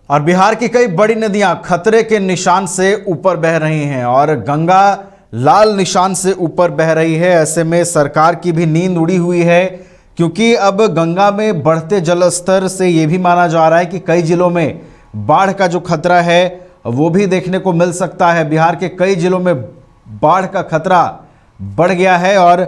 और बिहार की कई बड़ी नदियां खतरे के निशान से ऊपर बह रही हैं और गंगा लाल निशान से ऊपर बह रही है। ऐसे में सरकार की भी नींद उड़ी हुई है, क्योंकि अब गंगा में बढ़ते जल स्तर से ये भी माना जा रहा है कि कई जिलों में बाढ़ का जो खतरा है वो भी देखने को मिल सकता है। बिहार के कई जिलों में बाढ़ का खतरा बढ़ गया है और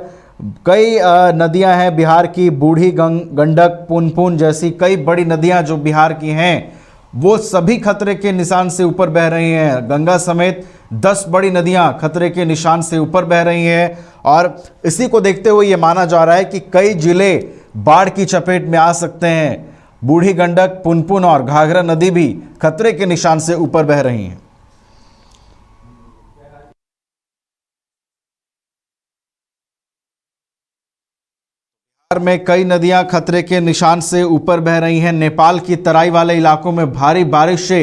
कई नदियां हैं बिहार की, बूढ़ी गंडक, पुनपुन जैसी कई बड़ी नदियां जो बिहार की हैं वो सभी खतरे के निशान से ऊपर बह रही हैं। गंगा समेत 10 बड़ी नदियां खतरे के निशान से ऊपर बह रही हैं और इसी को देखते हुए ये माना जा रहा है कि कई जिले बाढ़ की चपेट में आ सकते हैं। बूढ़ी गंडक, पुनपुन और घाघरा नदी भी खतरे के निशान से ऊपर बह रही हैं। बिहार में कई नदियां खतरे के निशान से ऊपर बह रही हैं। नेपाल की तराई वाले इलाकों में भारी बारिश से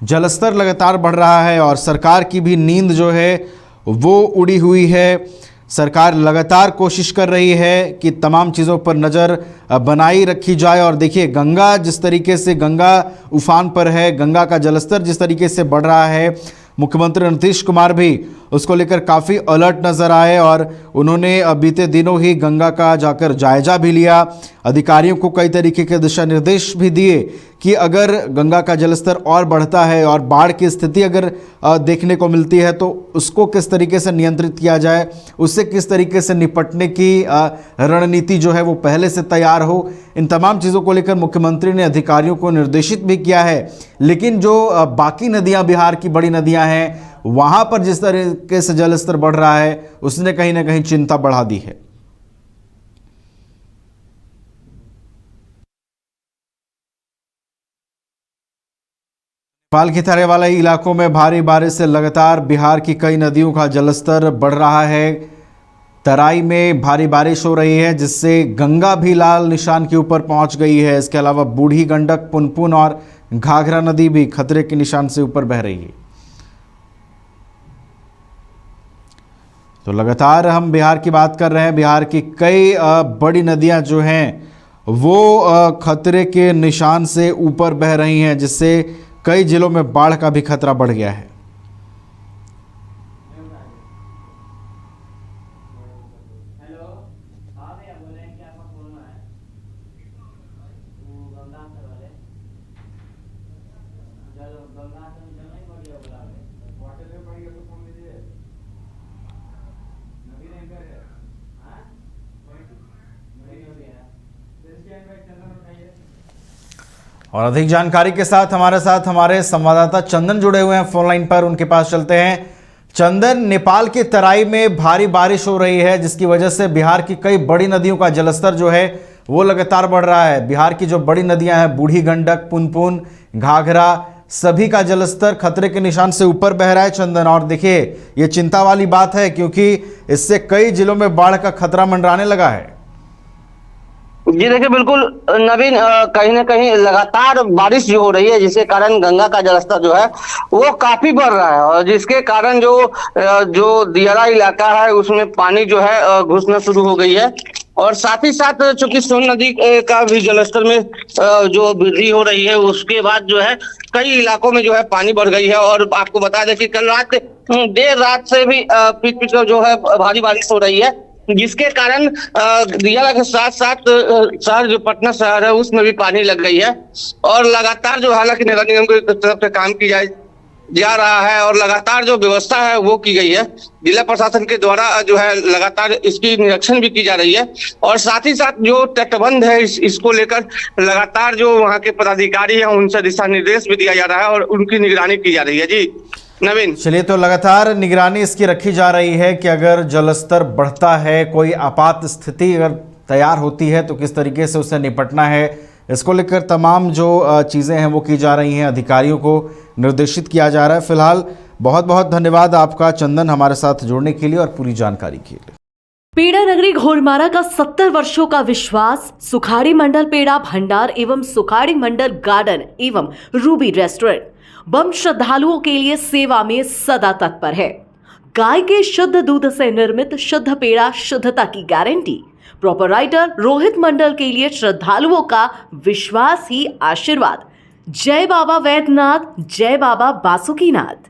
जलस्तर लगातार बढ़ रहा है और सरकार की भी नींद जो है वो उड़ी हुई है। सरकार लगातार कोशिश कर रही है कि तमाम चीज़ों पर नज़र बनाई रखी जाए। और देखिए, गंगा जिस तरीके से गंगा उफान पर है, गंगा का जलस्तर जिस तरीके से बढ़ रहा है, मुख्यमंत्री नीतीश कुमार भी उसको लेकर काफ़ी अलर्ट नज़र आए और उन्होंने बीते दिनों ही गंगा का जाकर जायजा भी लिया। अधिकारियों को कई तरीके के दिशा निर्देश भी दिए कि अगर गंगा का जलस्तर और बढ़ता है और बाढ़ की स्थिति अगर देखने को मिलती है तो उसको किस तरीके से नियंत्रित किया जाए, उससे किस तरीके से निपटने की रणनीति जो है वो पहले से तैयार हो। इन तमाम चीज़ों को लेकर मुख्यमंत्री ने अधिकारियों को निर्देशित भी किया है। लेकिन जो बाकी नदियाँ, बिहार की बड़ी नदियाँ हैं, वहाँ पर जिस तरीके से जलस्तर बढ़ रहा है उसने कहीं ना कहीं चिंता बढ़ा दी है। नेपाल की तराई वाले इलाकों में भारी बारिश से लगातार बिहार की कई नदियों का जलस्तर बढ़ रहा है। तराई में भारी बारिश हो रही है जिससे गंगा भी लाल निशान के ऊपर पहुंच गई है। इसके अलावा बूढ़ी गंडक, पुनपुन और घाघरा नदी भी खतरे के निशान से ऊपर बह रही है। तो लगातार हम बिहार की बात कर रहे हैं। बिहार की कई बड़ी नदियां जो हैं वो खतरे के निशान से ऊपर बह रही हैं, जिससे कई जिलों में बाढ़ का भी खतरा बढ़ गया है। और अधिक जानकारी के साथ हमारे संवाददाता चंदन जुड़े हुए हैं फोन लाइन पर, उनके पास चलते हैं। चंदन, नेपाल की तराई में भारी बारिश हो रही है जिसकी वजह से बिहार की कई बड़ी नदियों का जलस्तर जो है वो लगातार बढ़ रहा है। बिहार की जो बड़ी नदियां हैं, बूढ़ी गंडक, पुनपुन, घाघरा, सभी का जलस्तर खतरे के निशान से ऊपर बह रहा है। चंदन, और देखिए ये चिंता वाली बात है क्योंकि इससे कई जिलों में बाढ़ का खतरा मंडराने लगा है। जी देखिए, बिल्कुल नवीन, कहीं ना कहीं लगातार बारिश जो हो रही है जिसके कारण गंगा का जलस्तर जो है वो काफी बढ़ रहा है और जिसके कारण जो दियारा इलाका है उसमें पानी जो है घुसना शुरू हो गई है। और साथ ही साथ चूंकि सोन नदी का भी जलस्तर में जो वृद्धि हो रही है उसके बाद जो है कई इलाकों में जो है पानी बढ़ गई है। और आपको बता दें कि कल रात देर रात से भी पीट पीट जो है भारी बारिश हो रही है, जिसके कारण दियारा के साथ साथ शहर जो पटना शहर है उसमें भी पानी लग गई है। और लगातार जो हालांकि नगर निगम की तरफ से काम किया जा रहा है और लगातार जो व्यवस्था है वो की गई है। जिला प्रशासन के द्वारा जो है लगातार इसकी निरीक्षण भी की जा रही है और साथ ही साथ जो तटबंध है इसको लेकर लगातार जो वहाँ के पदाधिकारी हैं उनसे दिशा निर्देश भी दिया जा रहा है और उनकी निगरानी की जा रही है। जी नवीन, चलिए, तो लगातार निगरानी इसकी रखी जा रही है कि अगर जलस्तर बढ़ता है, कोई आपात स्थिति अगर तैयार होती है तो किस तरीके से उससे निपटना है, इसको लेकर तमाम जो चीज़ें हैं वो की जा रही हैं, अधिकारियों को निर्देशित किया जा रहा है। फिलहाल बहुत बहुत धन्यवाद आपका चंदन, हमारे साथ जुड़ने के लिए और पूरी जानकारी के लिए। पेड़ा नगरी घोड़मारा का 70 वर्षों का विश्वास सुखाड़ी मंडल पेड़ा भंडार एवं सुखाड़ी मंडल गार्डन एवं रूबी रेस्टोरेंट बम श्रद्धालुओं के लिए सेवा में सदा तत्पर है। गाय के शुद्ध दूध से निर्मित शुद्ध पेड़ा, शुद्धता की गारंटी। प्रोपराइटर रोहित मंडल के लिए श्रद्धालुओं का विश्वास ही आशीर्वाद। जय बाबा वैद्यनाथ, जय बाबा बासुकीनाथ।